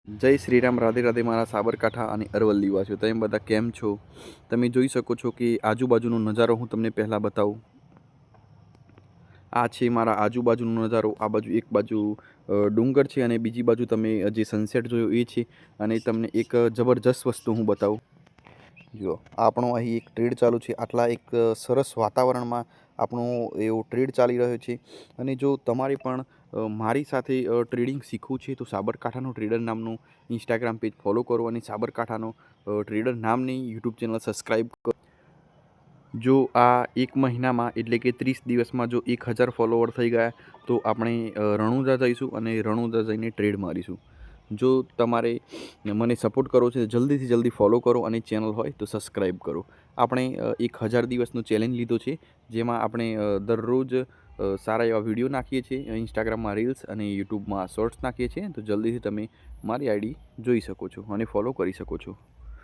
જય શ્રી રામ, રાધે રાધે મારા સાબરકાંઠા અને અરવલ્લીવાસીઓ. તમે બધા કેમ છો? તમે જોઈ શકો છો કે આજુબાજુનો નજારો હું તમને પહેલાં બતાવું. આ છે મારા આજુબાજુનો નજારો. આ બાજુ એક બાજુ ડુંગર છે અને બીજી બાજુ તમે જે સનસેટ જોયો એ છે. અને તમને એક જબરજસ્ત વસ્તુ હું બતાવું. જુઓ, આપણો અહીં એક ટ્રેડ ચાલુ છે. આટલા એક સરસ વાતાવરણમાં આપણો એવો ટ્રેડ ચાલી રહ્યો છે. અને જો તમારે પણ મારી સાથે ટ્રેડિંગ શીખવું છે તો સાબરકાંઠાનો ટ્રેડર નામનું ઇન્સ્ટાગ્રામ પેજ ફોલો કરો અને સાબરકાંઠાનો ટ્રેડર નામની યુટ્યુબ ચેનલ સબસ્ક્રાઈબ કરો. જો આ એક મહિનામાં એટલે કે 30 દિવસમાં જો 1000 ફોલોવર થઈ ગયા તો આપણે રણુજા જઈશું અને રણુજા જઈને ટ્રેડ મારીશું. જો તમારે મને સપોર્ટ કરવો છે જલ્દીથી જલ્દી ફોલો કરો અને ચેનલ હોય તો સબસ્ક્રાઈબ કરો. આપણે 1000 દિવસનો ચેલેન્જ લીધો છે, જેમાં આપણે દરરોજ સારા એવા વિડીયો નાખીએ છીએ, ઇન્સ્ટાગ્રામમાં રીલ્સ અને યુટ્યુબમાં શોર્ટ્સ નાખીએ છીએ. તો જલ્દીથી તમે મારી આઈડી જોઈ શકો છો અને ફોલો કરી શકો છો.